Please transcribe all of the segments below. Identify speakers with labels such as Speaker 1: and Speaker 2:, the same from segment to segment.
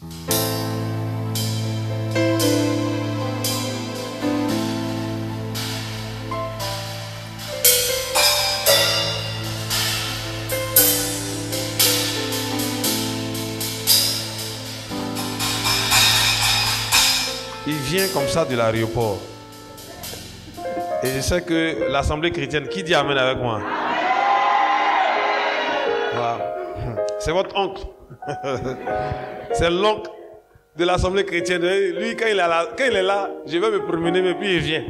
Speaker 1: Il vient comme ça de l'aéroport. Et je sais que l'assemblée chrétienne, qui dit amen avec moi? Voilà. C'est votre oncle. C'est l'oncle de l'assemblée chrétienne. Lui, quand il est là, je vais me promener, mais puis il vient.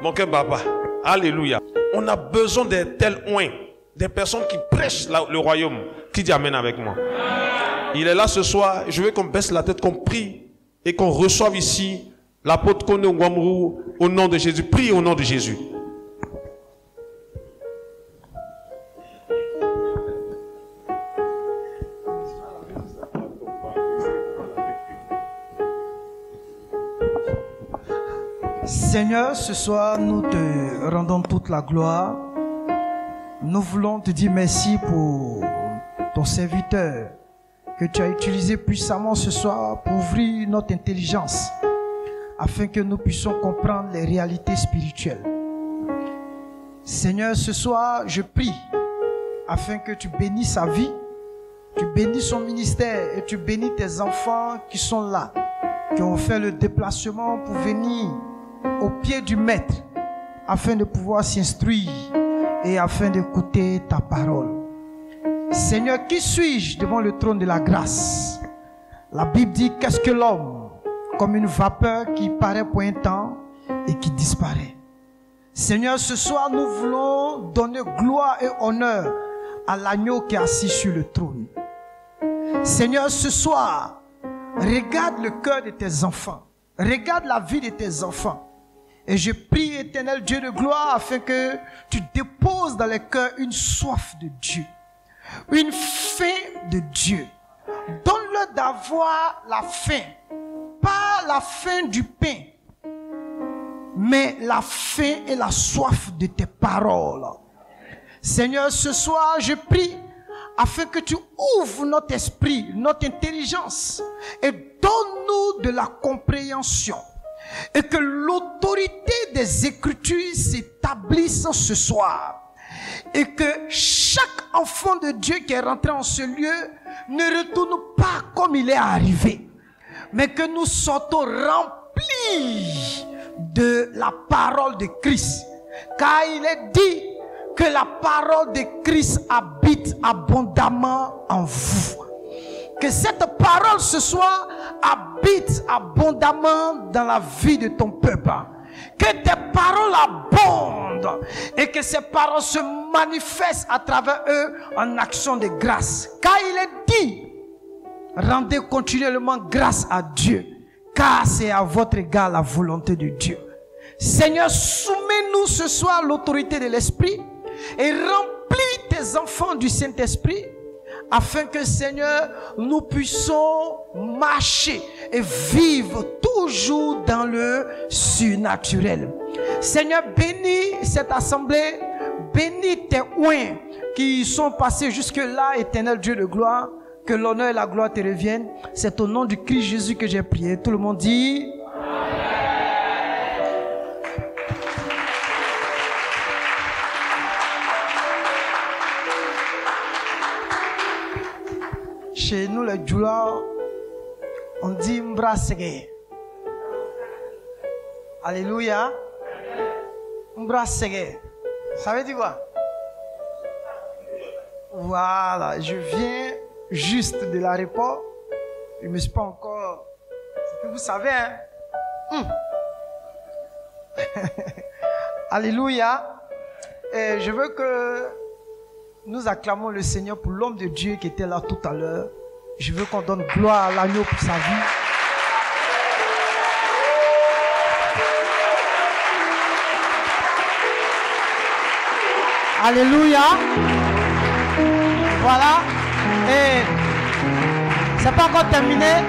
Speaker 1: Mon cœur papa. Alléluia. On a besoin de tels oins, des personnes qui prêchent le royaume. Qui dit amen avec moi? Il est là ce soir. Je veux qu'on baisse la tête, qu'on prie et qu'on reçoive ici l'apôtre Kone Ngwamrou au nom de Jésus. Prie au nom de Jésus.
Speaker 2: Seigneur, ce soir, nous te rendons toute la gloire. Nous voulons te dire merci pour ton serviteur que tu as utilisé puissamment ce soir pour ouvrir notre intelligence afin que nous puissions comprendre les réalités spirituelles. Seigneur, ce soir, je prie afin que tu bénisses sa vie, tu bénis son ministère et tu bénis tes enfants qui sont là, qui ont fait le déplacement pour venir au pied du Maître afin de pouvoir s'instruire et afin d'écouter ta parole. Seigneur, qui suis-je devant le trône de la grâce? La Bible dit, qu'est-ce que l'homme? Comme une vapeur qui paraît pour un temps et qui disparaît. Seigneur, ce soir, nous voulons donner gloire et honneur à l'agneau qui est assis sur le trône. Seigneur, ce soir, regarde le cœur de tes enfants. Regarde la vie de tes enfants. Et je prie, éternel Dieu de gloire, afin que tu déposes dans les cœurs une soif de Dieu. Une faim de Dieu. Donne-leur d'avoir la faim. Pas la faim du pain, mais la faim et la soif de tes paroles. Seigneur, ce soir, je prie afin que tu ouvres notre esprit, notre intelligence et donne-nous de la compréhension. Et que l'autorité des Écritures s'établisse ce soir. Et que chaque enfant de Dieu qui est rentré en ce lieu ne retourne pas comme il est arrivé. Mais que nous sortons remplis de la parole de Christ. Car il est dit que la parole de Christ habite abondamment en vous. Que cette parole ce soir habite abondamment dans la vie de ton peuple. Que tes paroles abondent et que ces paroles se manifestent à travers eux en action de grâce. Car il est dit, rendez continuellement grâce à Dieu, car c'est à votre égard la volonté de Dieu. Seigneur, soumets-nous ce soir l'autorité de l'Esprit et remplis tes enfants du Saint-Esprit afin que, Seigneur, nous puissions marcher et vivre toujours dans le surnaturel. Seigneur, bénis cette assemblée, bénis tes oins qui sont passés jusque-là, éternel Dieu de gloire. Que l'honneur et la gloire te reviennent. C'est au nom du Christ Jésus que j'ai prié. Tout le monde dit chez nous les Djoula, on dit Mbrasege. Alléluia. Mbrasege. Ça veut dire quoi? Voilà, je viens juste de l'aéroport. Je ne me suis pas encore... C'est que vous savez, hein? Alléluia. Et je veux que nous acclamons le Seigneur pour l'homme de Dieu qui était là tout à l'heure. Je veux qu'on donne gloire à l'agneau pour sa vie. Alléluia. Voilà. Et c'est pas encore terminé.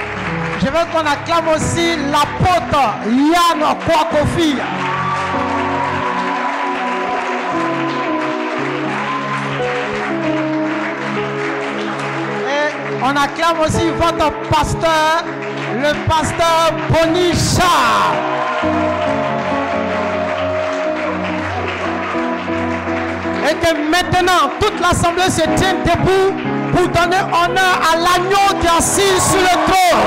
Speaker 2: Je veux qu'on acclame aussi l'apôtre Yann Kwakofi. Et On acclame aussi votre pasteur, le pasteur Bonisha. Et que maintenant, toute l'assemblée se tienne debout pour donner honneur à l'agneau qui est assis sur le trône.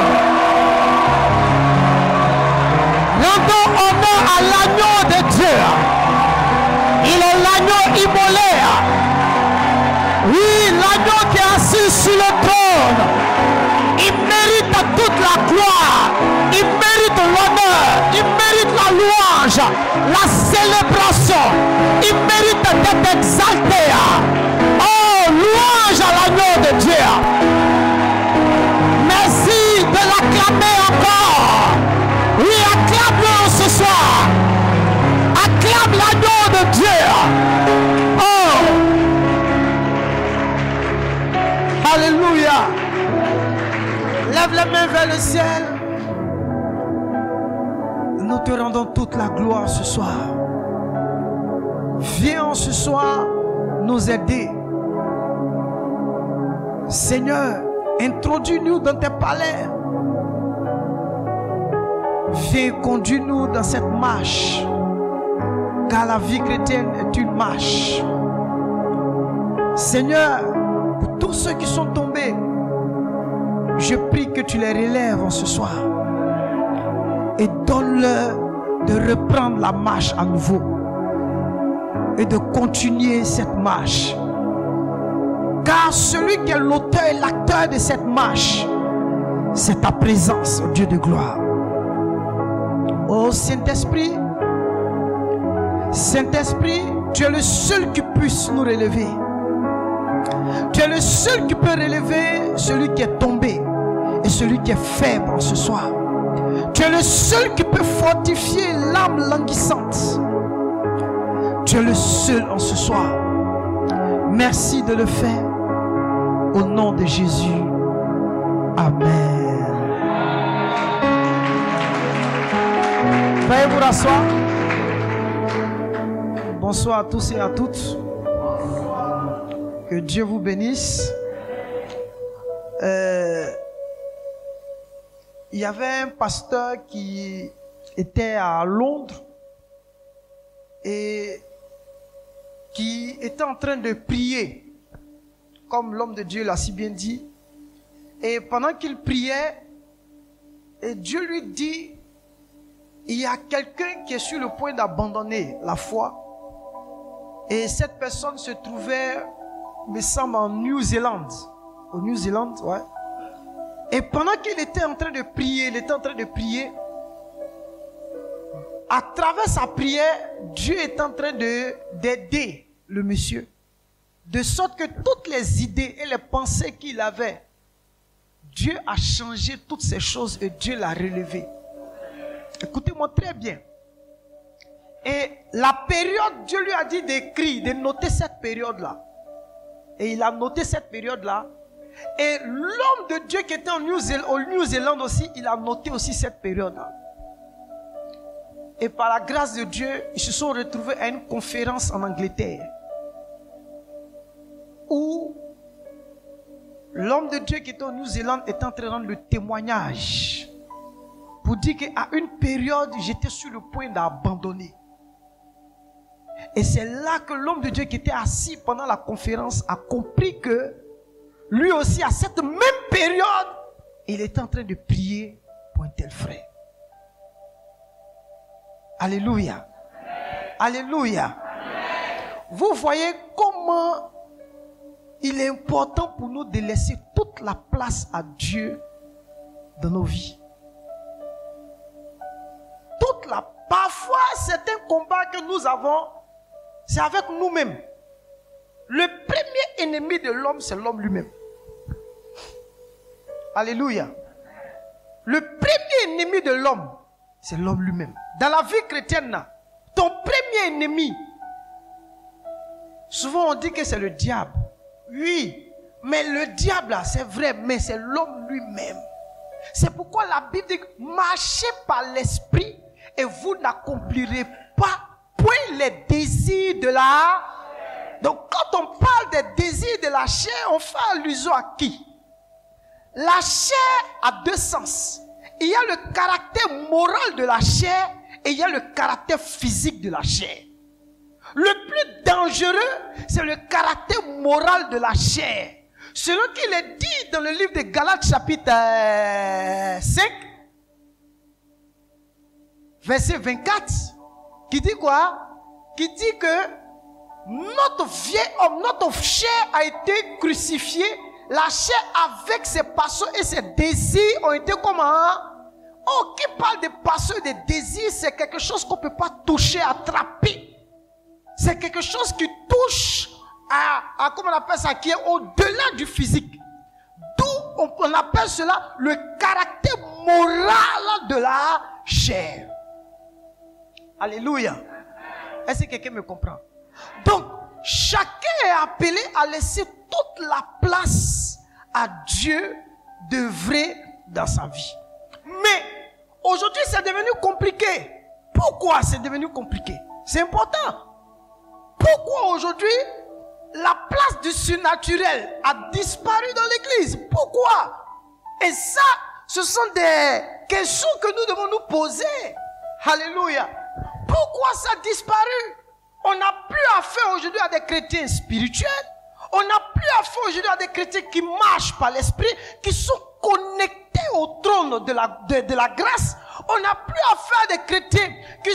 Speaker 2: Rendons honneur à l'agneau de Dieu. Il est l'agneau immolé. Oui, l'agneau qui est assis sur le trône. Il mérite toute la gloire. Il mérite l'honneur. Il mérite la louange. La célébration. Il mérite d'être exalté. Oh, louange à l'agneau de Dieu. Merci de l'acclamer encore. Oui, acclame-le ce soir. Acclame l'agneau de Dieu. Oh. Alléluia. Lève les mains vers le ciel. Nous te rendons toute la gloire ce soir. Viens ce soir nous aider. Seigneur, introduis-nous dans tes palais. Viens conduire-nous dans cette marche. Car la vie chrétienne est une marche. Seigneur, pour tous ceux qui sont tombés, je prie que tu les relèves en ce soir. Et donne-leur de reprendre la marche à nouveau. Et de continuer cette marche. Car celui qui est l'auteur et l'acteur de cette marche, c'est ta présence, Dieu de gloire. Oh Saint-Esprit, Saint-Esprit, tu es le seul qui puisse nous relever. Tu es le seul qui peut relever celui qui est tombé et celui qui est faible en ce soir. Tu es le seul qui peut fortifier l'âme languissante. Tu es le seul en ce soir. Merci de le faire. Au nom de Jésus. Amen. Veuillez vous rasseoir. Bonsoir à tous et à toutes. Que Dieu vous bénisse. Il y avait un pasteur qui était à Londres et qui était en train de prier, comme l'homme de Dieu l'a si bien dit. Et pendant qu'il priait, et Dieu lui dit, il y a quelqu'un qui est sur le point d'abandonner la foi. Et cette personne se trouvait, me semble, en New Zealand. Au New Zealand, ouais. Et pendant qu'il était en train de prier, à travers sa prière, Dieu est en train d'aider le monsieur. De sorte que toutes les idées et les pensées qu'il avait, Dieu a changé toutes ces choses et Dieu l'a relevé. Écoutez-moi très bien. Et la période, Dieu lui a dit d'écrire, de noter cette période-là. Et il a noté cette période-là. Et l'homme de Dieu qui était au New Zealand aussi, il a noté aussi cette période-là. Et par la grâce de Dieu, ils se sont retrouvés à une conférence en Angleterre. Où l'homme de Dieu qui était au New Zealand est en train de rendre le témoignage. Pour dire qu'à une période, j'étais sur le point d'abandonner. Et c'est là que l'homme de Dieu qui était assis pendant la conférence a compris que lui aussi, à cette même période, il était en train de prier pour un tel frère. Alléluia. Alléluia. Amen. Vous voyez comment il est important pour nous de laisser toute la place à Dieu dans nos vies. Parfois, c'est un combat que nous avons, c'est avec nous-mêmes. Le premier ennemi de l'homme, c'est l'homme lui-même. Alléluia. Le premier ennemi de l'homme, c'est l'homme lui-même. Dans la vie chrétienne, ton premier ennemi, souvent on dit que c'est le diable. Oui, mais le diable, c'est vrai, mais c'est l'homme lui-même. C'est pourquoi la Bible dit, marchez par l'esprit et vous n'accomplirez pas point les désirs de la... Donc quand on parle des désirs de la chair, on fait allusion à qui? la chair a deux sens. Il y a le caractère moral de la chair et il y a le caractère physique de la chair. Le plus dangereux, c'est le caractère moral de la chair. Selon qu'il est dit dans le livre de Galates chapitre 5, verset 24, qui dit quoi? Qui dit que notre vieil homme, notre chair a été crucifiée. La chair avec ses passions et ses désirs ont été comment? Oh, qui parle de passions et de désirs, c'est quelque chose qu'on ne peut pas toucher, attraper. C'est quelque chose qui touche à comment on appelle ça, qui est au-delà du physique. D'où on appelle cela le caractère moral de la chair. Alléluia. Est-ce que quelqu'un me comprend? Donc, chacun est appelé à laisser toute la place à Dieu d'œuvrer dans sa vie. Mais aujourd'hui, c'est devenu compliqué. Pourquoi c'est devenu compliqué? C'est important. Pourquoi aujourd'hui la place du surnaturel a disparu dans l'église? Pourquoi? Et ça, ce sont des questions que nous devons nous poser. Alléluia. Pourquoi ça a disparu? On n'a plus affaire aujourd'hui à des chrétiens spirituels. On n'a plus affaire aujourd'hui à des chrétiens qui marchent par l'esprit, qui sont connectés au trône de la grâce. On n'a plus affaire à des chrétiens qui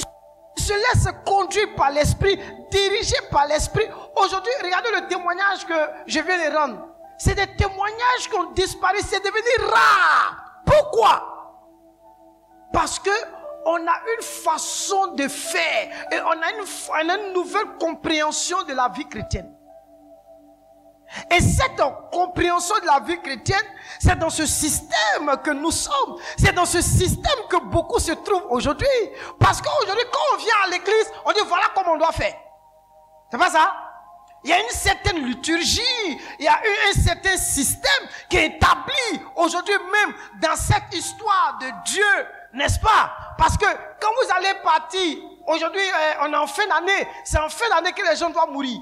Speaker 2: se laissent conduire par l'esprit, dirigés par l'esprit. Aujourd'hui, regardez le témoignage que je viens de rendre. C'est des témoignages qui ont disparu, c'est devenu rare. Pourquoi? Parce que on a une façon de faire et on a une nouvelle compréhension de la vie chrétienne. Et cette compréhension de la vie chrétienne, c'est dans ce système que nous sommes. C'est dans ce système que beaucoup se trouvent aujourd'hui. Parce qu'aujourd'hui, quand on vient à l'église, on dit voilà comment on doit faire. C'est pas ça? Il y a une certaine liturgie, il y a un certain système qui est établi aujourd'hui même dans cette histoire de Dieu, n'est-ce pas? Parce que quand vous allez partir, aujourd'hui on est en fin d'année, c'est en fin d'année que les gens doivent mourir.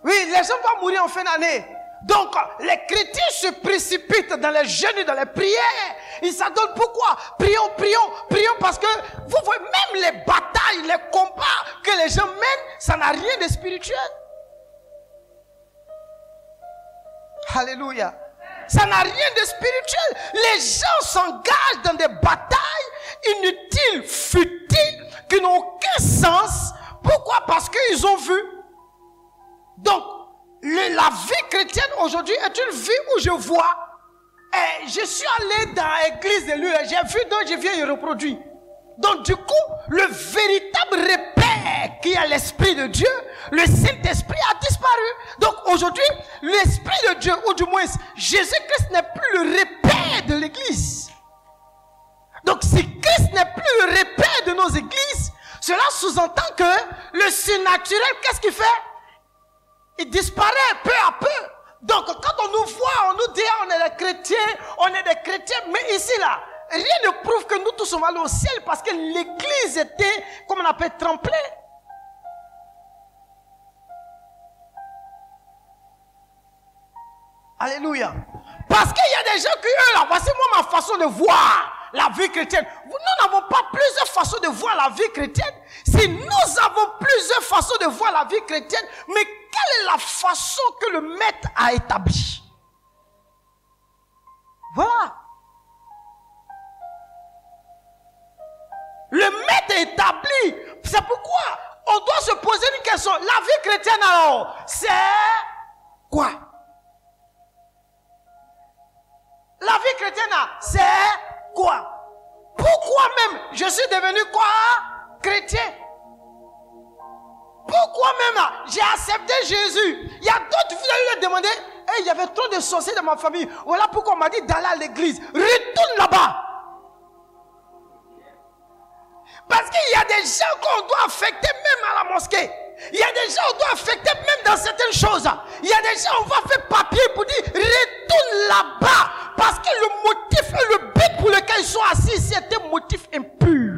Speaker 2: Oui, les gens doivent mourir en fin d'année. Donc, les chrétiens se précipitent dans les jeûnes et dans les prières. Ils s'adonnent. Pourquoi? Prions, prions, prions, parce que vous voyez, même les batailles, les combats que les gens mènent, ça n'a rien de spirituel. Alléluia. Ça n'a rien de spirituel. Les gens s'engagent dans des batailles inutiles, futiles, qui n'ont aucun sens. Pourquoi? Parce qu'ils ont vu. Donc, la vie chrétienne aujourd'hui est une vie où je vois. Et je suis allé dans l'église de l'U, j'ai vu, donc je viens y reproduire. Donc, du coup, le véritable repère qui est l'Esprit de Dieu, le Saint-Esprit a disparu. Donc, aujourd'hui, l'Esprit de Dieu, ou du moins, Jésus-Christ n'est plus le repère de l'église. Donc, si Christ n'est plus le repère de nos églises, cela sous-entend que le surnaturel, qu'est-ce qu'il fait? Il disparaît peu à peu. Donc, quand on nous voit, on nous dit, on est des chrétiens, mais ici, là, rien ne prouve que nous tous on va aller au ciel parce que l'église était, comme on appelle, tremplée. Alléluia. Parce qu'il y a des gens qui, eux, là, voici moi ma façon de voir la vie chrétienne. Nous n'avons pas plusieurs façons de voir la vie chrétienne. Si nous avons plusieurs façons de voir la vie chrétienne, mais quelle est la façon que le maître a établie? Voilà. Le maître est établi. C'est pourquoi on doit se poser une question. La vie chrétienne alors, c'est quoi? La vie chrétienne, c'est quoi? Pourquoi même je suis devenu quoi? Chrétien. Pourquoi même j'ai accepté Jésus? Il y a d'autres, vous allez leur demander, hey, il y avait trop de sorciers dans ma famille. Voilà pourquoi on m'a dit d'aller à l'église. Retourne là-bas. Parce qu'il y a des gens qu'on doit affecter même à la mosquée. Il y a des gens qu'on doit affecter même dans certaines choses. Il y a des gens on va faire papier pour dire retourne là-bas. Parce que le motif et le but pour lequel ils sont assis, c'est un motif impur.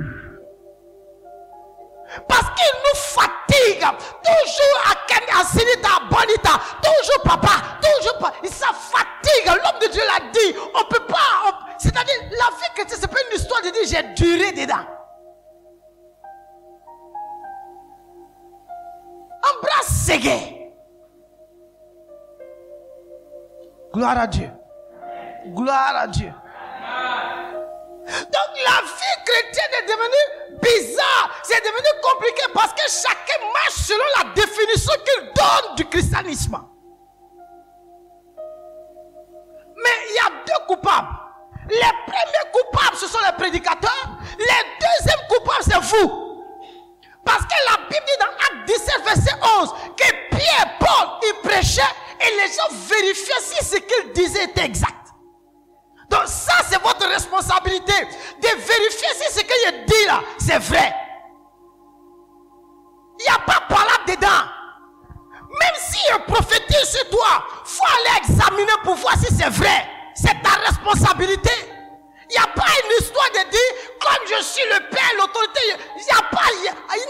Speaker 2: Parce qu'ils nous fatiguent. Toujours à Sinita, Bonita. Toujours papa. Dieu l'a dit. On ne peut pas. C'est-à-dire, la vie chrétienne, c'est pas une histoire de dire j'ai duré dedans. Embrasse Ségué. Gloire à Dieu. Gloire à Dieu. Donc la vie chrétienne est devenue bizarre. C'est devenu compliqué parce que chacun marche selon la définition qu'il donne du christianisme. Mais il y a deux coupables. Les premiers coupables, ce sont les prédicateurs. Les deuxièmes coupables, c'est vous. Parce que la Bible dit dans Actes 17, verset 11, que Pierre, Paul, ils prêchaient et les gens vérifiaient si ce qu'ils disaient était exact. Donc ça, c'est votre responsabilité de vérifier si ce qu'il dit là, c'est vrai. Il n'y a pas parlé dedans. Même si il prophétise sur toi, il faut aller examiner pour voir si c'est vrai. C'est ta responsabilité. Il n'y a pas une histoire de dire, comme je suis le père, l'autorité. Il n'y a pas,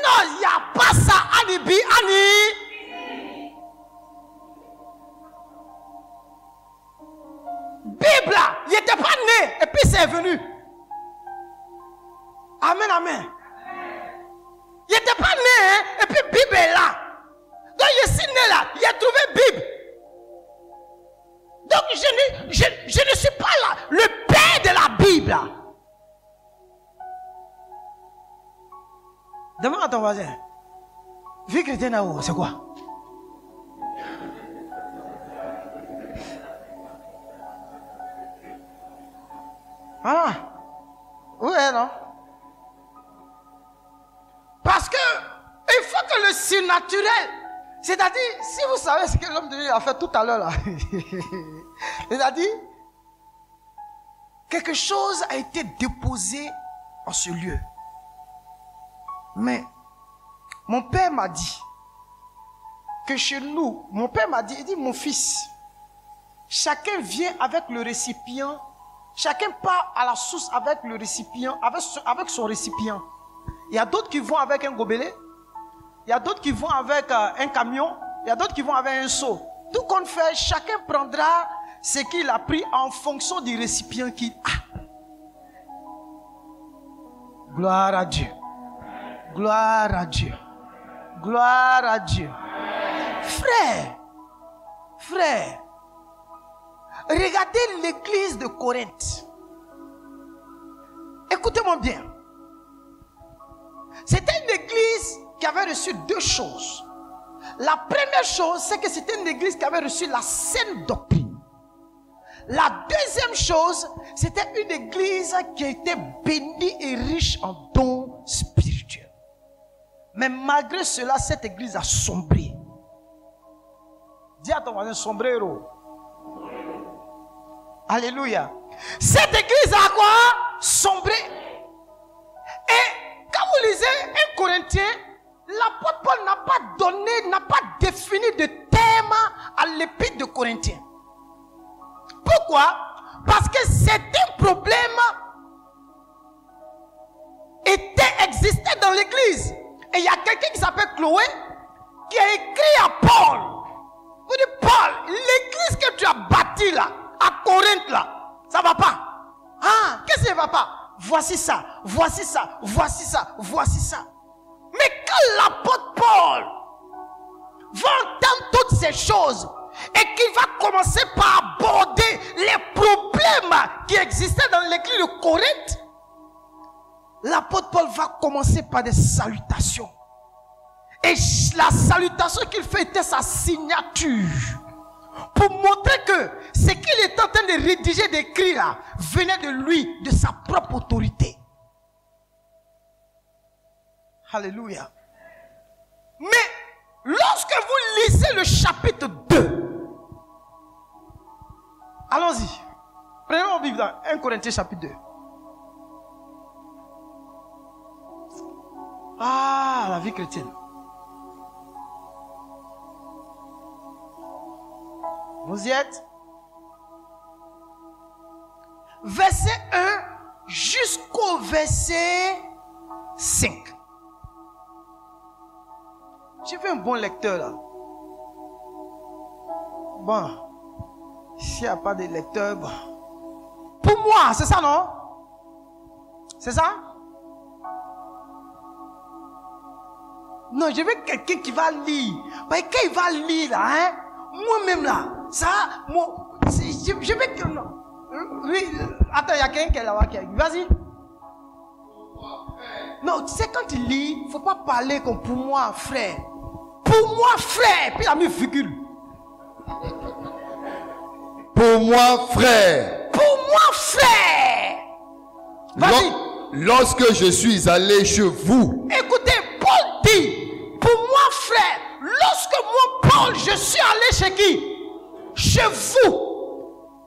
Speaker 2: non, il n'y a pas ça. Anibi, Ani. Bible, il n'était pas né, et puis c'est venu. Amen, amen. Il n'était pas né, hein, et puis Bible est là. Donc je suis né là, il a trouvé Bible. Donc je ne suis pas là, le père de la Bible. Demande à ton voisin, vie chrétienne, c'est quoi? Ah, oui, non? Parce que il faut que le surnaturel, c'est-à-dire, si vous savez ce que l'homme de Dieu a fait tout à l'heure là, c'est-à-dire, quelque chose a été déposé en ce lieu. Mais, mon père m'a dit, que chez nous, mon père m'a dit, il dit, mon fils, chacun vient avec le récipient, chacun part à la source avec le récipient, avec son récipient. Il y a d'autres qui vont avec un gobelet, il y a d'autres qui vont avec un camion, il y a d'autres qui vont avec un seau. Tout compte fait, chacun prendra ce qu'il a pris en fonction du récipient qu'il a. Gloire à Dieu. Gloire à Dieu. Gloire à Dieu. Frère, regardez l'église de Corinthe. Écoutez-moi bien. C'était une église qui avait reçu deux choses. La première chose, c'est que c'était une église qui avait reçu la saine doctrine. La deuxième chose, c'était une église qui était bénie et riche en dons spirituels. Mais malgré cela, cette église a sombré. Dis à ton voisin, sombrero. Alléluia. Cette église a quoi? Sombré. Et quand vous lisez 1 Corinthiens, l'apôtre Paul n'a pas défini de thème à l'épître de Corinthiens. Pourquoi? Parce que certains problèmes existaient dans l'église. Et il y a quelqu'un qui s'appelle Chloé qui a écrit à Paul. Vous dites, Paul, l'église que tu as bâtie là, à Corinthe là, ça va pas. Ah, qu'est-ce qui ne va pas? Voici ça, voici ça, voici ça, voici ça. Mais quand l'apôtre Paul va entendre toutes ces choses et qu'il va commencer par aborder les problèmes qui existaient dans l'église de Corinthe, l'apôtre Paul va commencer par des salutations. Et la salutation qu'il fait était sa signature. Pour montrer que ce qu'il est en train de rédiger, d'écrire là, venait de lui, de sa propre autorité. Alléluia. Mais lorsque vous lisez le chapitre 2, allons-y. Prenez mon Bible dans 1 Corinthiens chapitre 2. Ah, la vie chrétienne. Vous y êtes? Verset 1 jusqu'au verset 5. J'ai fait un bon lecteur là. Bon. S'il n'y a pas de lecteur, bon. Pour moi, c'est ça, non? C'est ça? Non, je veux quelqu'un qui va lire. Mais quand il va lire, là, hein, moi-même, là, ça, moi, je veux que... Non. Oui, attends, il y a quelqu'un qui est là-bas. Vas-y. Non, tu sais, quand tu lis, il ne faut pas parler comme pour moi, frère. Pour moi, frère. Puis il a mis virgule.
Speaker 3: Pour moi, frère.
Speaker 2: Pour moi, frère. Vas-y.
Speaker 3: Lorsque je suis allé chez vous.
Speaker 2: Écoutez, Paul dit, pour moi, frère, lorsque moi, Paul, je suis allé chez qui? Chez vous.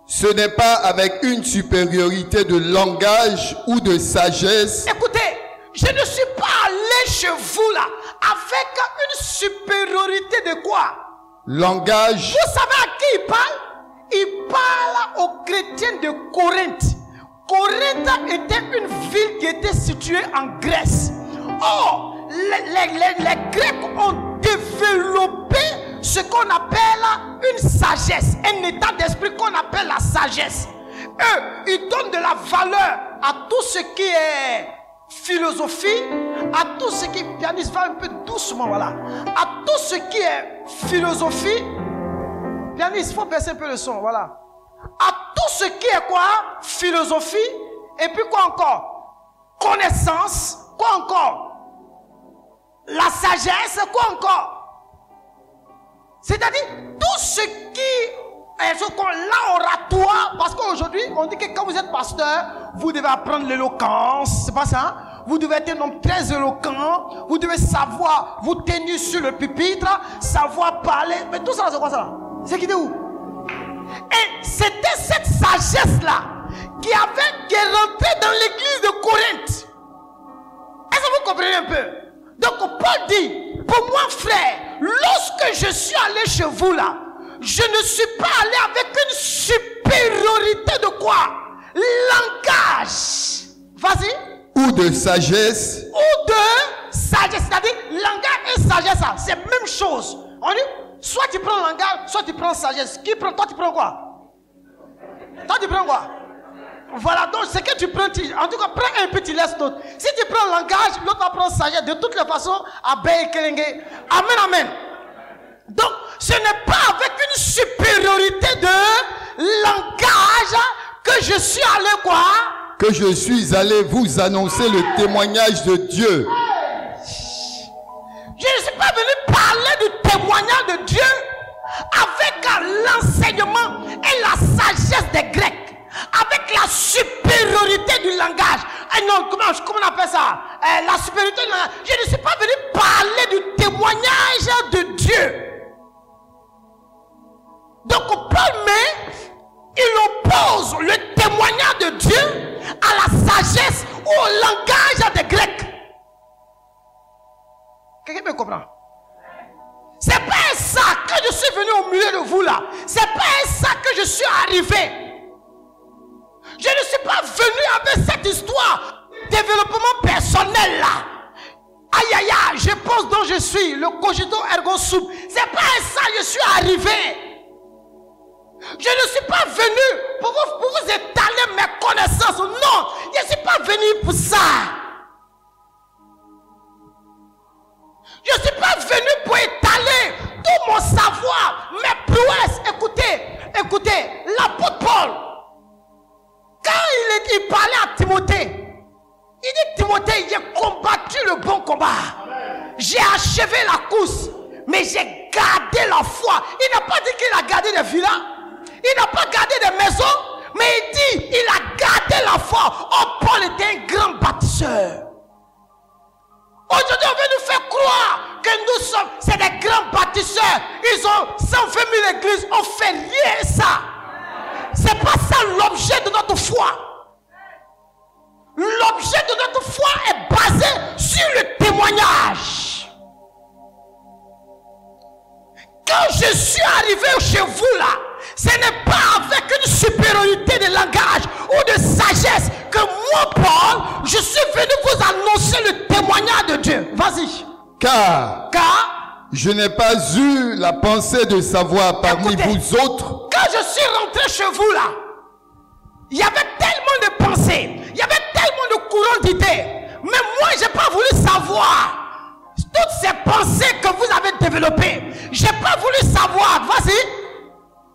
Speaker 3: Ce n'est pas avec une supériorité de langage ou de sagesse.
Speaker 2: Écoutez, je ne suis pas allé chez vous là avec une supériorité de quoi?
Speaker 3: Langage.
Speaker 2: Vous savez à qui il parle? Il parle aux chrétiens de Corinthe. Corinthe était une ville qui était située en Grèce. Or, les Grecs ont développé ce qu'on appelle une sagesse, un état d'esprit qu'on appelle la sagesse. Eux, ils donnent de la valeur à tout ce qui est philosophie, à tout ce qui est pianiste, va un peu doucement, voilà, à tout ce qui est philosophie. Pianiste, il faut baisser un peu le son, voilà. À tout ce qui est quoi? Philosophie. Et puis quoi encore? Connaissance. Quoi encore? La sagesse. Quoi encore? C'est-à-dire tout ce qui est l'oratoire. Parce qu'aujourd'hui, on dit que quand vous êtes pasteur, vous devez apprendre l'éloquence. C'est pas ça? Vous devez être un homme très éloquent. Vous devez savoir vous tenir sur le pupitre, savoir parler. Mais tout ça, c'est quoi ça? C'est qui est où? Et c'était cette sagesse-là qui est rentrée dans l'église de Corinthe. Est-ce que vous comprenez un peu? Donc Paul dit, pour moi frère, lorsque je suis allé chez vous là, je ne suis pas allé avec une supériorité de quoi? Langage. Vas-y.
Speaker 3: Ou de sagesse.
Speaker 2: Ou de sagesse. C'est-à-dire, langage et sagesse, c'est la même chose. On dit, soit tu prends langage, soit tu prends sagesse. Qui prend? Toi, tu prends quoi? Toi, tu prends quoi? Voilà, donc c'est que tu prends, en tout cas, prends un peu, tu laisses l'autre. Si tu prends langage, l'autre va prendre sagesse. De toutes les façons, abeille, kelenge. Amen, amen. Donc, ce n'est pas avec une supériorité de langage que je suis allé quoi?
Speaker 3: Que je suis allé vous annoncer le témoignage de Dieu.
Speaker 2: Je ne suis pas venu parler du témoignage de Dieu avec l'enseignement et la sagesse des Grecs. Avec la supériorité du langage. Non, comment on appelle ça? La supériorité du langage. Je ne suis pas venu parler du témoignage de Dieu. Donc Paul il oppose le témoignage de Dieu à la sagesse ou au langage des Grecs. Quelqu'un me comprend? C'est pas ça que je suis venu au milieu de vous là. C'est pas ça que je suis arrivé. Je ne suis pas venu avec cette histoire de développement personnel là. Aïe aïe aïe, je pense dont je suis, le cogito ergo sum. C'est pas ça que je suis arrivé. Je ne suis pas venu pour vous étaler mes connaissances. Non, je ne suis pas venu pour ça. Je ne suis pas venu pour étaler tout mon savoir, mes prouesses. Écoutez, l'apôtre Paul, quand il parlait à Timothée, il dit Timothée, j'ai combattu le bon combat. J'ai achevé la course, mais j'ai gardé la foi. Il n'a pas dit qu'il a gardé des villas. Il n'a pas gardé des maisons, mais il dit il a gardé la foi. Oh, Paul était un grand bâtisseur. Aujourd'hui, on veut nous faire croire que nous sommes, c'est des grands bâtisseurs. Ils ont 120 000 églises, on fait rien ça. C'est pas ça l'objet de notre foi. L'objet de notre foi est basé sur le témoignage. Quand je suis arrivé chez vous là, ce n'est pas avec une supériorité de langage ou de sagesse que moi, Paul, je suis venu vous annoncer le témoignage de Dieu. Vas-y.
Speaker 3: Car Je n'ai pas eu la pensée de savoir parmi
Speaker 4: Écoutez,
Speaker 3: vous autres
Speaker 4: quand je suis rentré chez vous là, il y avait tellement de pensées, il y avait tellement de courants d'idées, mais moi j'ai pas voulu savoir toutes ces pensées que vous avez développées. J'ai pas voulu savoir. Vas-y.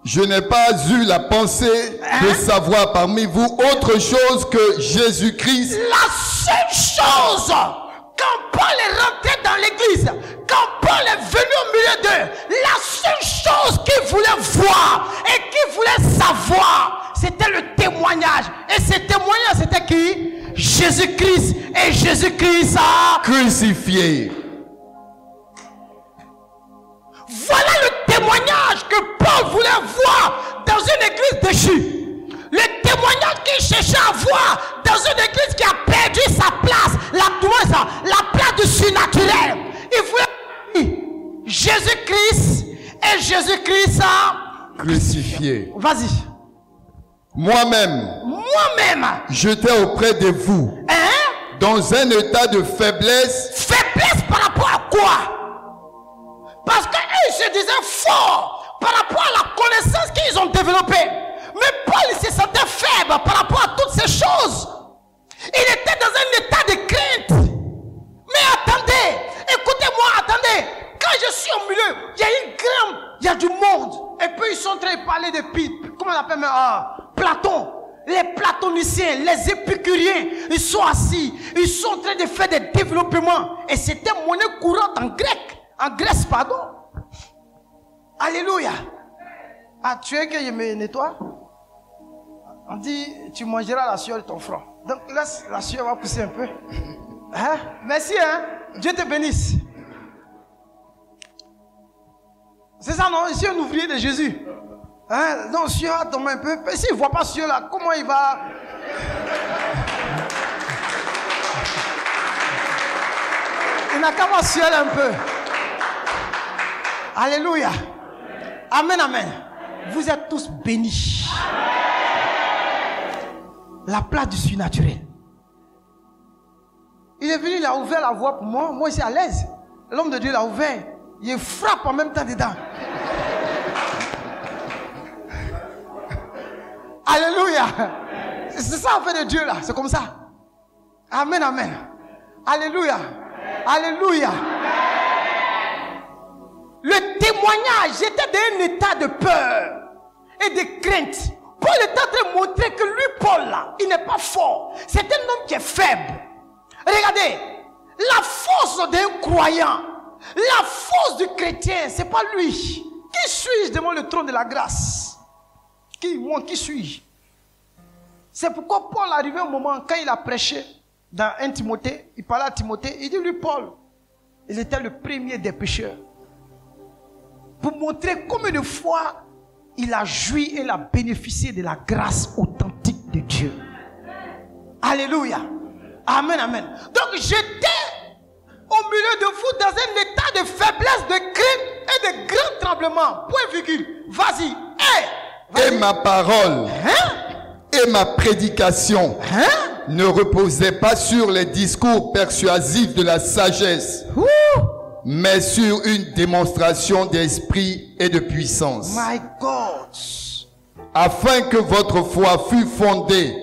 Speaker 3: Je n'ai pas eu la pensée de savoir parmi vous autre chose que Jésus-Christ.
Speaker 4: La seule chose, quand Paul est rentré dans l'église, quand Paul est venu au milieu d'eux, la seule chose qu'il voulait voir et qu'il voulait savoir, c'était le témoignage. Et ce témoignage, c'était qui? Jésus-Christ. Et Jésus-Christ a
Speaker 3: Crucifié.
Speaker 4: Voilà le témoignage que Paul voulait voir dans une église déchue. Le témoignage qu'il cherchait à voir dans une église qui a perdu sa place, la place du surnaturel. Il voulait Jésus-Christ et Jésus-Christ a
Speaker 3: Crucifié.
Speaker 4: Vas-y.
Speaker 3: Moi-même, j'étais auprès de vous, dans un état de faiblesse.
Speaker 4: Faiblesse par rapport à quoi? Parce qu'eux se disaient forts par rapport à la connaissance qu'ils ont développée. Mais Paul il se sentait faible par rapport à toutes ces choses. Il était dans un état de crainte. Mais attendez, écoutez-moi, attendez. Quand je suis au milieu, il y a une grande, il y a du monde. Et puis ils sont en train de parler de comment on appelle Platon. Les platoniciens, les épicuriens, ils sont assis. Ils sont en train de faire des développements. Et c'était monnaie courante en grec. En Grèce, pardon. Alléluia. Ah, tu veux que je me nettoie? On dit, tu mangeras la sueur de ton front. Donc laisse la sueur va pousser un peu. Hein? Merci, hein? Dieu te bénisse. C'est ça, non? Ici, un ouvrier de Jésus. Hein? Non, sueur va tomber un peu. Mais s'il ne voit pas sueur là, comment il va... Il n'a qu'à voir sueur un peu. Alléluia. Amen, amen. Vous êtes tous bénis. La place du surnaturel. Il est venu, il a ouvert la voie pour moi. Moi, je suis à l'aise. L'homme de Dieu l'a ouvert. Il frappe en même temps dedans. Alléluia. C'est ça, en fait, de Dieu là. C'est comme ça. Amen, amen. Alléluia. Alléluia. Le témoignage était dans un état de peur et de crainte. Paul est en train de montrer que lui, Paul, là, il n'est pas fort. C'est un homme qui est faible. Regardez, la force d'un croyant, la force du chrétien, ce n'est pas lui. Qui suis-je devant le trône de la grâce? Qui suis-je? C'est pourquoi Paul est arrivé au moment, quand il a prêché dans 1 Timothée, il parlait à Timothée, il dit, lui, Paul, il était le premier des pécheurs. Pour montrer combien de fois il a joui et il a bénéficié de la grâce authentique de Dieu. Alléluia. Amen, amen. Donc j'étais au milieu de vous dans un état de faiblesse, de crainte et de grand tremblement. Point virgule. Vas-y.
Speaker 3: Et ma parole et ma prédication ne reposaient pas sur les discours persuasifs de la sagesse. Mais sur une démonstration d'esprit et de puissance.
Speaker 4: My God.
Speaker 3: Afin que votre foi fût fondée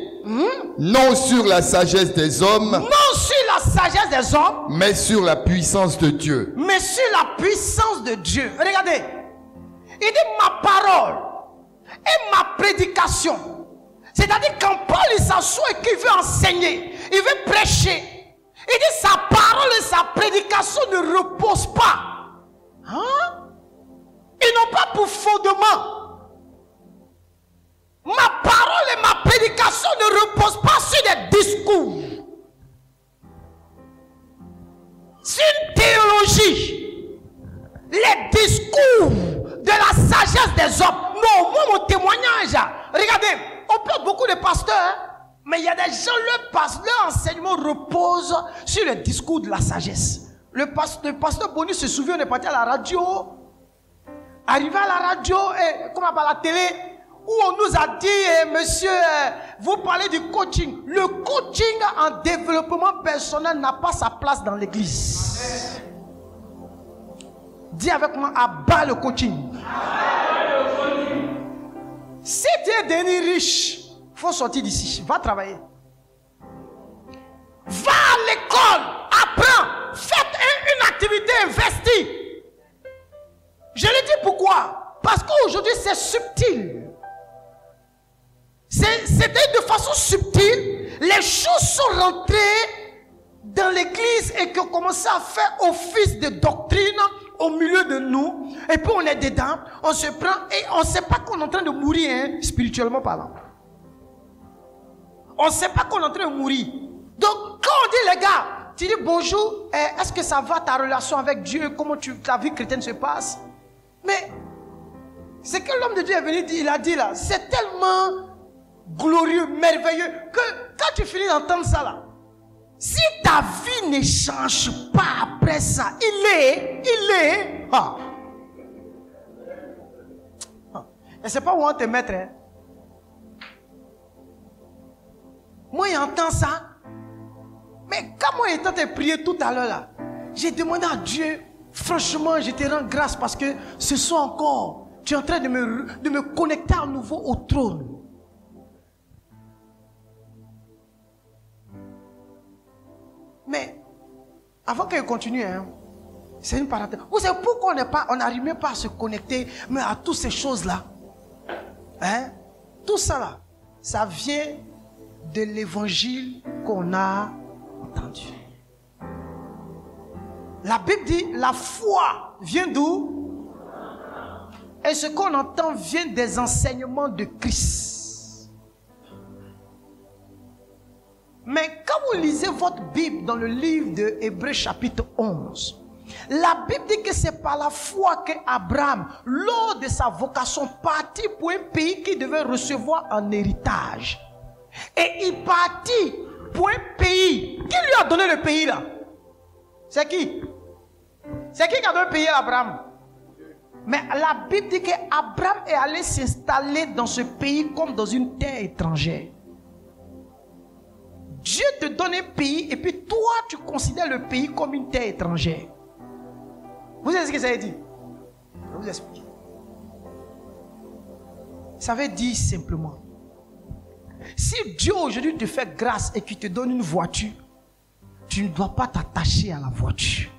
Speaker 3: non sur la sagesse des hommes,
Speaker 4: non sur la sagesse des hommes,
Speaker 3: mais sur la puissance de Dieu.
Speaker 4: Mais sur la puissance de Dieu. Regardez. Il dit ma parole et ma prédication. C'est-à-dire quand Paul il s'assoit et qu'il veut enseigner, il veut prêcher. Il dit sa parole et sa prédication ne reposent pas. Ils n'ont pas pour fondement. Ma parole et ma prédication ne reposent pas sur des discours. C'est une théologie. Les discours de la sagesse des hommes. Non, moi mon témoignage. Regardez, on parle beaucoup de pasteurs. Mais il y a des gens, leur enseignement repose sur le discours de la sagesse. Le pasteur Boni se souvient, on est parti à la radio. Arrivé à la radio, et comme à la télé, où on nous a dit, monsieur, vous parlez du coaching. Le coaching en développement personnel n'a pas sa place dans l'église. Dis avec moi, abat le coaching. Si tu es devenu riche, il faut sortir d'ici. Va travailler. Va à l'école. Apprends. Faites une activité investie. Je le dis pourquoi? Parce qu'aujourd'hui c'est subtil. C'était de façon subtile. Les choses sont rentrées dans l'église et qui ont commencé à faire office de doctrine au milieu de nous. Et puis on est dedans, on se prend et on ne sait pas qu'on est en train de mourir, hein, spirituellement parlant. On ne sait pas qu'on est en train de mourir. Donc quand on dit les gars, tu dis bonjour, est-ce que ça va ta relation avec Dieu, comment ta vie chrétienne se passe? Mais ce que l'homme de Dieu est venu dire, il a dit là, c'est tellement glorieux, merveilleux, que quand tu finis d'entendre ça là, si ta vie ne change pas après ça, et c'est pas où on te mettre, hein. Moi j'entends ça, mais quand moi j'étais en train de prier tout à l'heure là, j'ai demandé à Dieu, franchement je te rends grâce parce que ce soir encore, tu es en train de me connecter à nouveau au trône. Mais avant qu'elle continue, hein, c'est une parenthèse. Vous savez pourquoi on n'arrive pas à se connecter mais à toutes ces choses-là, hein? Tout ça là, ça vient de l'évangile qu'on a entendu. La Bible dit la foi vient d'où? Et ce qu'on entend vient des enseignements de Christ. Mais quand vous lisez votre Bible dans le livre de Hébreux chapitre 11, la Bible dit que c'est par la foi que Abraham, lors de sa vocation, partit pour un pays qu'il devait recevoir en héritage. Et il partit pour un pays. Qui lui a donné le pays là? C'est qui? C'est qui a donné le pays à Abraham? Mais la Bible dit qu'Abraham est allé s'installer dans ce pays comme dans une terre étrangère. Dieu te donne un pays et puis toi tu considères le pays comme une terre étrangère. Vous savez ce que ça veut dire? Je vais vous expliquer. Ça veut dire simplement, si Dieu aujourd'hui te fait grâce et qu'il te donne une voiture, tu ne dois pas t'attacher à la voiture.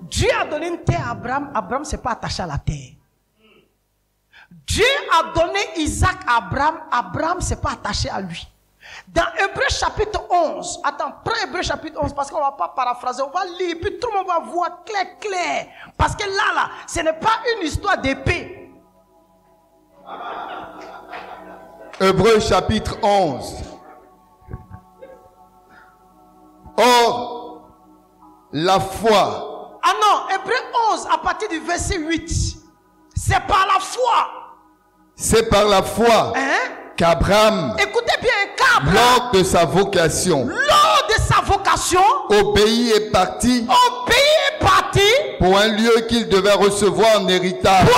Speaker 4: Dieu a donné une terre à Abraham. Abraham ne s'est pas attaché à la terre. Dieu a donné Isaac à Abraham. Abraham ne s'est pas attaché à lui. Dans Hébreux chapitre 11, attends, prends Hébreux chapitre 11 parce qu'on ne va pas paraphraser, on va lire, puis tout le monde va voir clair. Parce que là, ce n'est pas une histoire d'épée.
Speaker 3: Hébreux chapitre 11. Or, la foi.
Speaker 4: Ah non, Hébreux 11 à partir du verset 8. C'est par la foi.
Speaker 3: C'est par la foi.
Speaker 4: Hein?
Speaker 3: Qu'Abraham,
Speaker 4: écoutez bien, qu'Abraham,
Speaker 3: lors de sa vocation,
Speaker 4: obéi
Speaker 3: est parti
Speaker 4: pour
Speaker 3: un lieu qu'il devait recevoir en héritage.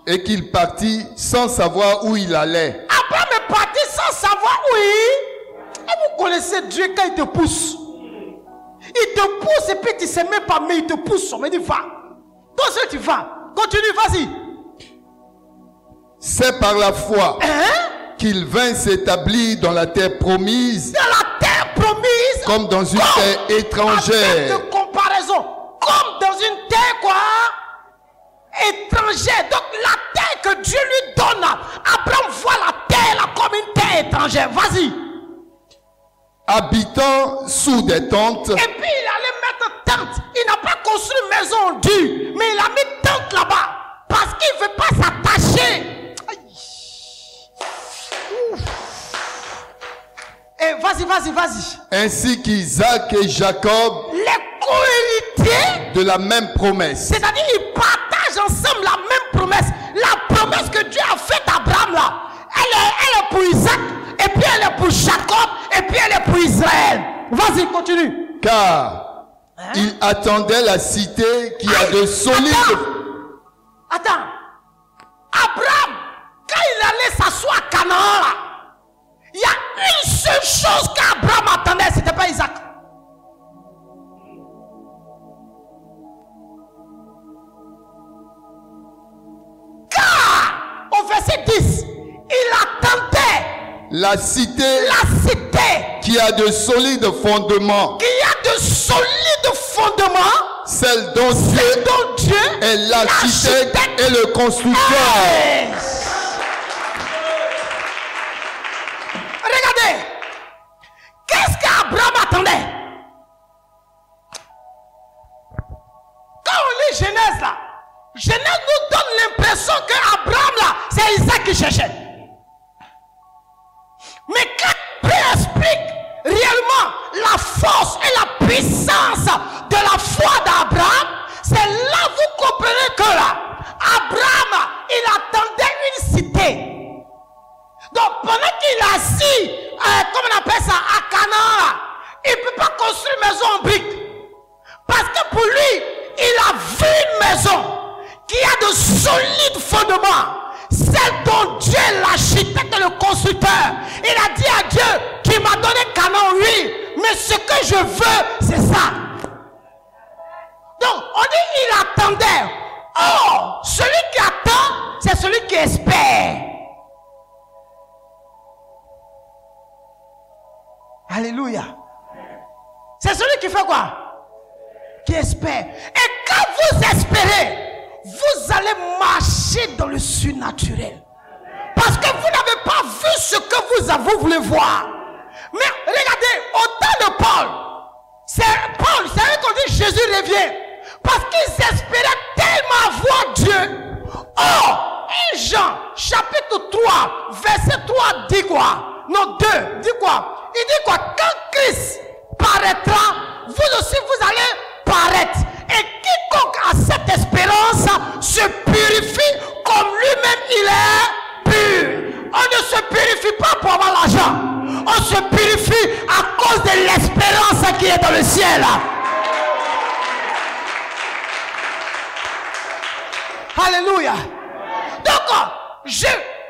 Speaker 3: Et qu'il partit sans savoir où il allait.
Speaker 4: Abraham est parti sans savoir où il. Et vous connaissez Dieu quand il te pousse. Il te pousse et puis tu ne sais même pas, mais il te pousse. On me dit va. Donc si tu vas, continue, vas-y.
Speaker 3: C'est par la foi qu'il vint s'établir dans la terre promise.
Speaker 4: Dans la terre promise.
Speaker 3: Comme dans une terre étrangère.
Speaker 4: Avec de comparaison. Comme dans une terre quoi? Étrangère. Donc la terre que Dieu lui donne, Abraham voit la terre là comme une terre étrangère. Vas-y.
Speaker 3: Habitant sous des tentes.
Speaker 4: Et puis il allait mettre tente. Il n'a pas construit une maison dure, mais il a mis tente là-bas. Parce qu'il ne veut pas s'attacher. Et vas-y.
Speaker 3: Ainsi qu'Isaac et Jacob,
Speaker 4: les cohéritiers
Speaker 3: de la même promesse.
Speaker 4: C'est-à-dire ils partagent ensemble la même promesse. La promesse que Dieu a faite à Abraham là, elle est pour Isaac, et puis elle est pour Jacob, et puis elle est pour Israël. Vas-y, continue.
Speaker 3: Car il attendait la cité qui a de solides.
Speaker 4: Attends. Abraham, quand il allait s'asseoir à Canaan là, il y a une seule chose qu'Abraham attendait, c'était pas Isaac. verset 10, il attendait
Speaker 3: la cité
Speaker 4: qui
Speaker 3: a de solides fondements, celle dont Dieu est l'architecte et le constructeur.
Speaker 4: Regardez, qu'est-ce qu'Abraham attendait? Quand on lit Genèse là, Genèse nous donne l'impression qu'Abraham là, c'est Isaac qui cherchait. Mais quand Dieu explique réellement la force et la puissance de la foi d'Abraham, c'est là vous comprenez que là, Abraham, il attendait une cité. Donc pendant qu'il est assis, comme on appelle ça, à Canaan, il ne peut pas construire une maison en briques. Parce que pour lui, il a vu une maison qui a de solides fondements. Celle dont Dieu est l'architecte et le constructeur. Il a dit à Dieu, tu m'as donné Canaan, oui, mais ce que je veux, c'est ça. Donc, on dit il attendait. Or, celui qui attend, c'est celui qui espère. Alléluia. C'est celui qui fait quoi? Qui espère. Et quand vous espérez, vous allez marcher dans le surnaturel. Parce que vous n'avez pas vu ce que vous voulez voir. Mais regardez, au temps de Paul, c'est vrai qu'on dit Jésus revient. Parce qu'ils espéraient tellement voir Dieu. Or, 1 Jean, chapitre 3, verset 3 dit quoi? Non, 2, dit quoi? Il dit quoi? Quand Christ paraîtra, vous aussi vous allez paraître. Et quiconque a cette espérance se purifie comme lui-même il est pur. On ne se purifie pas pour avoir l'argent. On se purifie à cause de l'espérance qui est dans le ciel. Alléluia. Donc,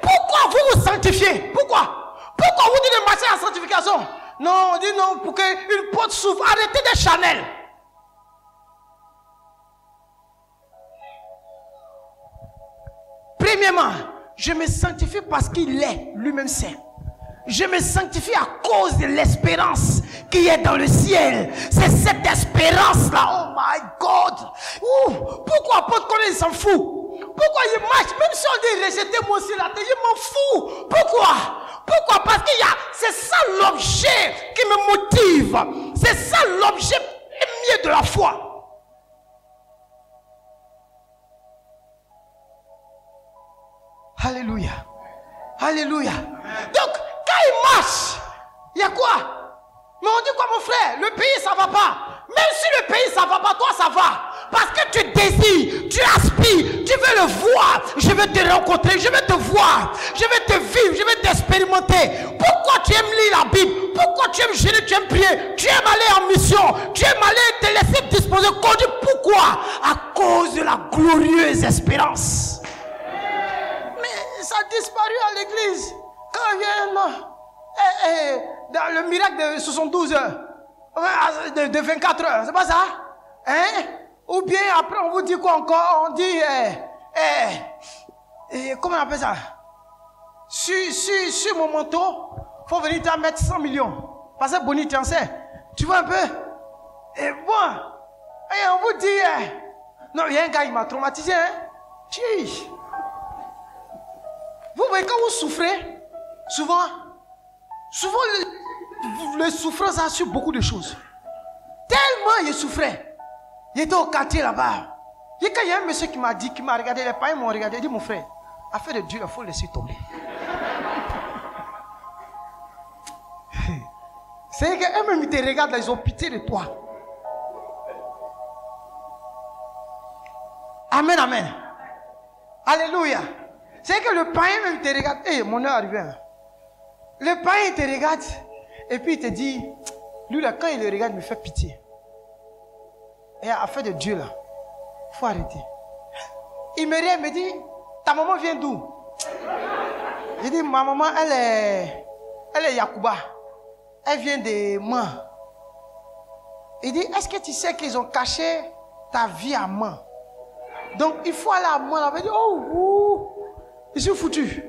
Speaker 4: pourquoi vous vous sanctifiez? Pourquoi vous dites de marcher à la sanctification? Non, on dit non pour qu'une porte s'ouvre. Arrêtez des Chanel. Premièrement, je me sanctifie parce qu'il est lui-même saint. Je me sanctifie à cause de l'espérance qui est dans le ciel. C'est cette espérance-là. Oh my God. Pourquoi apôtre Colin il s'en fout? Pourquoi il marche? Même si on dit rejetez-moi aussi la terre, il m'en fout. Pourquoi? Parce qu'il y a, c'est ça l'objet qui me motive. C'est ça l'objet premier de la foi. Alléluia. Alléluia. Donc, quand il marche, il y a quoi? Mais on dit quoi, mon frère? Le pays, ça va pas. Même si le pays, ça va pas, toi, ça va. Parce que tu désires, tu aspires, tu veux le voir. Je veux te rencontrer, je veux te voir. Je veux te vivre, je veux t'expérimenter. Pourquoi tu aimes lire la Bible? Pourquoi tu aimes jeûner, tu aimes prier? Tu aimes aller en mission? Tu aimes aller te laisser disposer? Pourquoi? À cause de la glorieuse espérance. Ça a disparu à l'église. Quand il vient dans le miracle de 72 heures, de 24 heures, c'est pas ça? Hein? Ou bien après on vous dit quoi encore? On dit, comment on appelle ça? Sur mon manteau, il faut venir t'en mettre 100 millions. Parce que Bonnie, tu en sais. Tu vois un peu? Et bon, et on vous dit, non, il y a un gars qui m'a traumatisé. Hein? Vous voyez, quand vous souffrez, souvent les souffrances assurent beaucoup de choses. Tellement il souffrait. Il était au quartier là-bas. Et quand il y a un monsieur qui m'a regardé, les parents m'ont regardé, il dit, mon frère, affaire de Dieu, il faut laisser tomber. C'est qu'eux-mêmes, ils te regardent, ils ont pitié de toi. Amen, amen. Alléluia. C'est que le païen même te regarde. Mon heure est arrivée. Hein. Le païen te regarde. Et puis il te dit, lui là, quand il le regarde, il me fait pitié. Et à affaire de Dieu là, il faut arrêter. Il me regarde, il me dit, ta maman vient d'où? J'ai dit, ma maman, elle est Yacouba. Elle vient de Man. Il dit, est-ce que tu sais qu'ils ont caché ta vie à Man? Donc il faut aller à Man. Il dit, oh, ouh. Je suis foutu.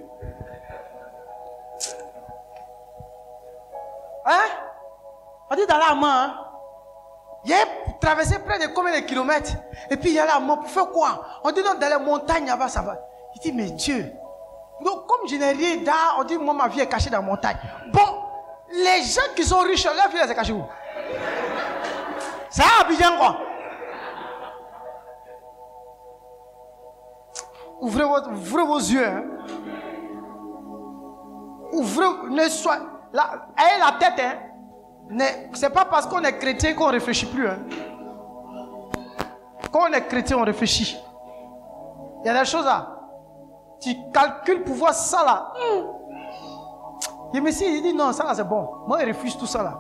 Speaker 4: Hein? On dit dans la main, hein? Il a traversé près de combien de kilomètres? Et puis il y a la main pour faire quoi? On dit non, dans les montagnes là-bas, ça va. Il dit, mais Dieu. Donc, comme je n'ai rien d'art, on dit, moi, ma vie est cachée dans la montagne. Bon, les gens qui sont riches, leur vie est cachée où? Ça a Abidjan, quoi. Ouvrez vos yeux. Hein. Ouvrez, ne soyez. Ayez la tête, hein. C'est pas parce qu'on est chrétien qu'on ne réfléchit plus. Hein. Quand on est chrétien, on réfléchit. Il y a des choses là. Tu calcules pour voir ça là. Et Messie, il dit non, ça là c'est bon. Moi, je refuse tout ça là.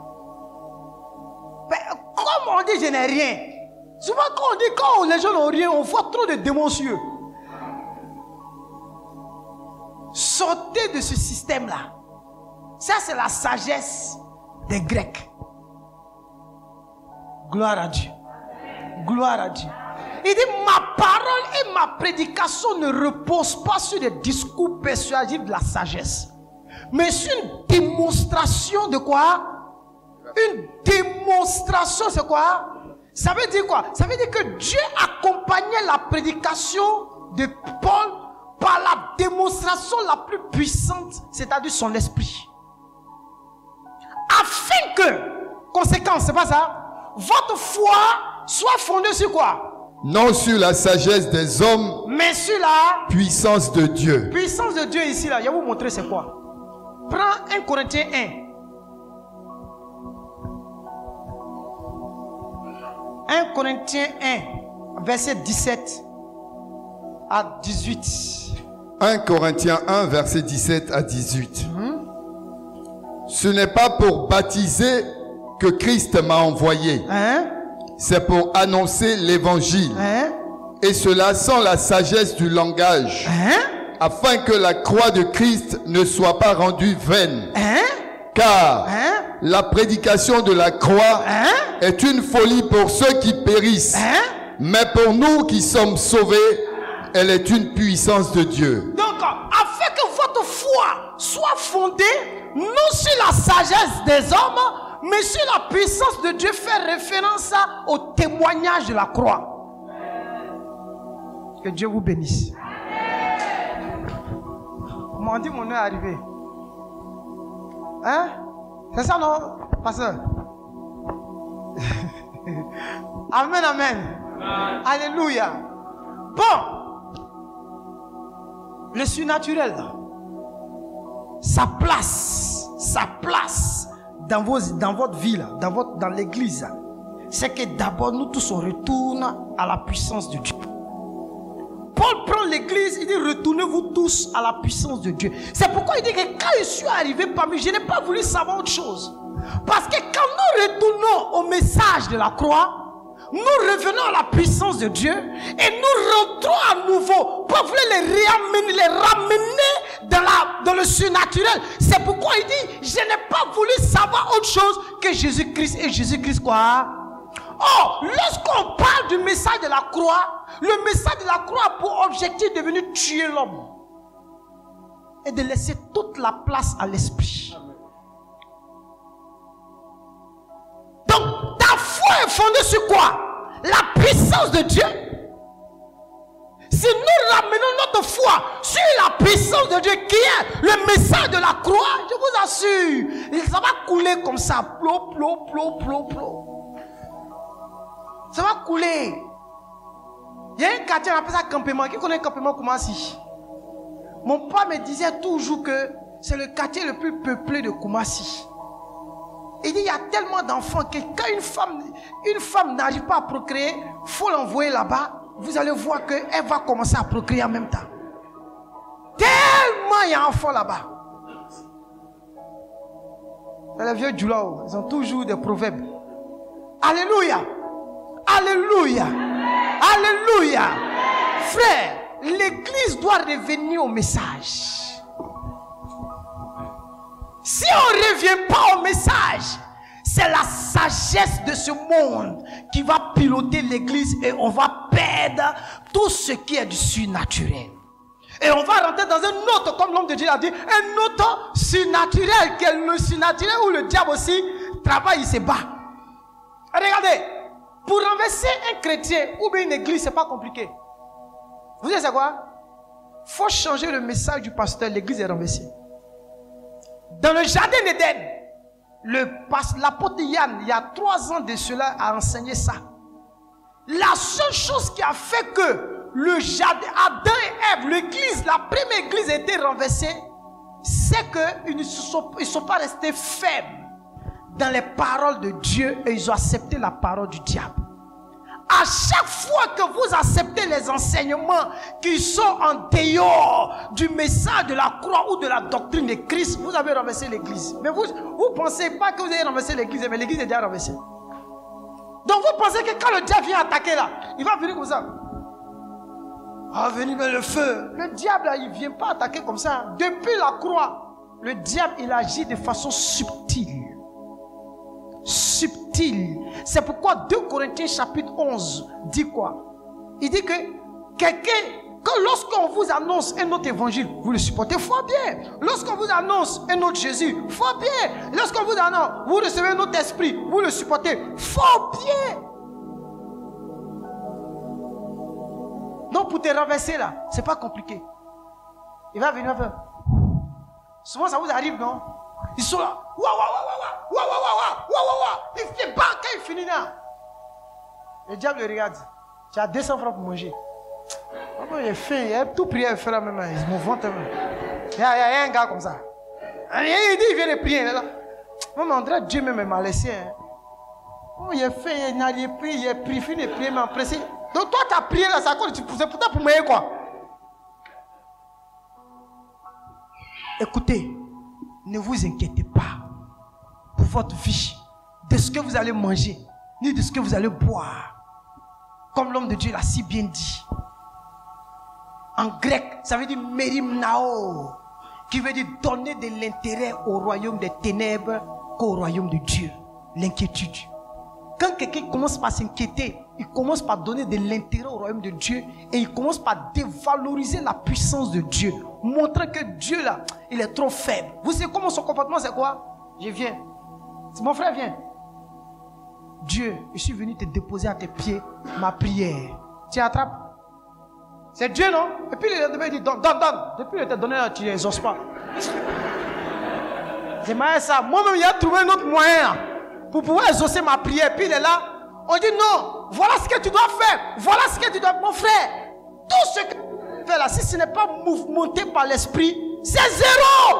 Speaker 4: Mais comme on dit, je n'ai rien. Souvent, quand on dit, quand les gens n'ont rien, on voit trop de démontieux. Sortez de ce système là. Ça, c'est la sagesse des Grecs. Gloire à Dieu. Gloire à Dieu. Il dit, ma parole et ma prédication ne reposent pas sur des discours persuasifs de la sagesse, mais sur une démonstration de quoi? Une démonstration, c'est quoi? Ça veut dire quoi? Ça veut dire que Dieu accompagnait la prédication de Paul par la démonstration la plus puissante, c'est-à-dire son esprit. Afin que, conséquence, c'est pas ça, votre foi soit fondée sur quoi?
Speaker 3: Non sur la sagesse des hommes,
Speaker 4: mais sur la
Speaker 3: puissance de Dieu.
Speaker 4: Puissance de Dieu ici, là, je vais vous montrer c'est quoi. Prends 1 Corinthiens 1. 1 Corinthiens 1, verset 17 à 18.
Speaker 3: 1 Corinthiens 1, verset 17 à 18. Ce n'est pas pour baptiser que Christ m'a envoyé.
Speaker 4: Hein?
Speaker 3: C'est pour annoncer l'évangile.
Speaker 4: Hein?
Speaker 3: Et cela sans la sagesse du langage.
Speaker 4: Hein?
Speaker 3: Afin que la croix de Christ ne soit pas rendue vaine.
Speaker 4: Hein?
Speaker 3: Car
Speaker 4: Hein?
Speaker 3: la prédication de la croix
Speaker 4: Hein?
Speaker 3: est une folie pour ceux qui périssent.
Speaker 4: Hein?
Speaker 3: Mais pour nous qui sommes sauvés, elle est une puissance de Dieu.
Speaker 4: Donc, afin que votre foi soit fondée non sur la sagesse des hommes, mais sur la puissance de Dieu, fait référence au témoignage de la croix. Que Dieu vous bénisse. On m'a dit mon heure est arrivée. Hein? C'est ça, non, pasteur? Amen, amen. Alléluia. Bon. Le surnaturel, sa place dans votre vie, dans l'église, c'est que d'abord nous tous on retourne à la puissance de Dieu. Paul prend l'église, il dit retournez-vous tous à la puissance de Dieu. C'est pourquoi il dit que quand je suis arrivé parmi, je n'ai pas voulu savoir autre chose. Parce que quand nous retournons au message de la croix, nous revenons à la puissance de Dieu et nous rentrons à nouveau pour vouloir les ramener dans le surnaturel. C'est pourquoi il dit, je n'ai pas voulu savoir autre chose que Jésus-Christ. Et Jésus-Christ quoi? Oh, lorsqu'on parle du message de la croix, le message de la croix a pour objectif de venir tuer l'homme et de laisser toute la place à l'esprit. Donc, ta foi est fondée sur quoi? La puissance de Dieu. Si nous ramenons notre foi sur la puissance de Dieu qui est le message de la croix, je vous assure, ça va couler comme ça. Plop, plop, plop, plop, plop. Ça va couler. Il y a un quartier, on appelle ça campement. Qui connaît campement Koumassi? Mon père me disait toujours que c'est le quartier le plus peuplé de Koumassi. Il dit, il y a tellement d'enfants que quand une femme n'arrive pas à procréer, il faut l'envoyer là-bas. Vous allez voir qu'elle va commencer à procréer en même temps. Tellement il y a d'enfants là-bas. Les vieux Djoulao, ils ont toujours des proverbes. Alléluia. Alléluia. Alléluia. Frère, l'église doit revenir au message. Si on ne revient pas au message, c'est la sagesse de ce monde qui va piloter l'église et on va perdre tout ce qui est du surnaturel. Et on va rentrer dans un autre, comme l'homme de Dieu a dit, un autre surnaturel, qui est le surnaturel où le diable aussi travaille, il se bat. Regardez, pour renverser un chrétien ou bien une église, c'est pas compliqué. Vous savez c'est quoi? Il faut changer le message du pasteur, l'église est renversée. Dans le jardin d'Éden, l'apôtre Yann, il y a 3 ans de cela, a enseigné ça. La seule chose qui a fait que le jardin, Adam et Ève, l'église, la première église a été renversée, c'est qu'ils ne sont pas restés faibles dans les paroles de Dieu et ils ont accepté la parole du diable. À chaque fois que vous acceptez les enseignements qui sont en dehors du message de la croix ou de la doctrine de Christ, vous avez renversé l'église. Mais vous ne pensez pas que vous avez renversé l'église, mais l'église est déjà renversée. Donc vous pensez que quand le diable vient attaquer là, il va venir comme ça. Ah, venir mettre le feu. Le diable là, il ne vient pas attaquer comme ça. Depuis la croix, le diable il agit de façon subtile. Subtil. C'est pourquoi 2 Corinthiens chapitre 11 dit quoi? Il dit que lorsqu'on vous annonce un autre évangile, vous le supportez fort bien. Lorsqu'on vous annonce un autre Jésus, fort bien. Lorsqu'on vous annonce, vous recevez un autre esprit, vous le supportez fort bien. Donc pour te renverser là, c'est pas compliqué. Il va venir faire. Souvent ça vous arrive, non? Ils sont là. Il fait pas quand il finit là. Le diable le regarde. Tu as 200 francs pour manger. Il est faim, il a tout prié à faire la même. Il me vante. Il y a un gars comme ça. Il dit il vient de prier. Là. Même André, Dieu même m'a laissé. Hein. Oh, il est faim, il n'a rien pris, il est pris, fini de prier, mais pressé. Donc toi tu as prié là, c'est pourtant pour manger quoi. Écoutez, ne vous inquiétez pas pour votre vie, de ce que vous allez manger, ni de ce que vous allez boire. Comme l'homme de Dieu l'a si bien dit. En grec, ça veut dire merimnao, qui veut dire donner de l'intérêt au royaume des ténèbres qu'au royaume de Dieu. L'inquiétude. Quand quelqu'un commence par s'inquiéter, il commence par donner de l'intérêt au royaume de Dieu et il commence par dévaloriser la puissance de Dieu, montrant que Dieu là, il est trop faible. Vous savez comment son comportement c'est quoi? Je viens. C'est mon frère vient. Dieu, je suis venu te déposer à tes pieds ma prière. Tu attrapes. C'est Dieu, non? Et puis il dit donne. Depuis qu'il t'a donné là, tu n'exauces pas. C'est mal ça. Moi-même, il a trouvé un autre moyen pour pouvoir exaucer ma prière. Puis il est là. On dit non. Voilà ce que tu dois faire. Voilà ce que tu dois faire. Mon frère, tout ce que tu fais là, si ce n'est pas monté par l'esprit, c'est zéro.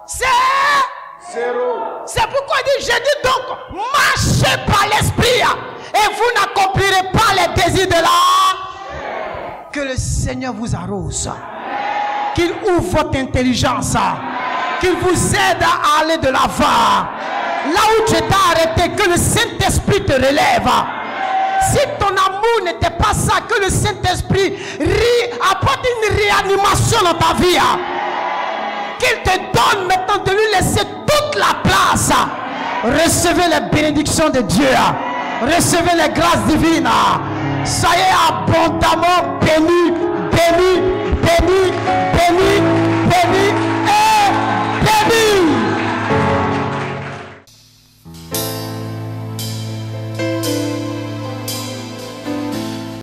Speaker 4: C'est zéro. C'est pourquoi il dit, j'ai dit donc, marchez par l'esprit et vous n'accomplirez pas les désirs de l'âme. Que le Seigneur vous arrose. Qu'il ouvre votre intelligence. Qu'il vous aide à aller de l'avant. Là où tu t'es arrêté, que le Saint-Esprit te relève. Si ton amour n'était pas ça, que le Saint-Esprit apporte une réanimation dans ta vie. Qu'il te donne maintenant de lui laisser toute la place. Recevez les bénédictions de Dieu. Recevez les grâces divines. Soyez abondamment bénis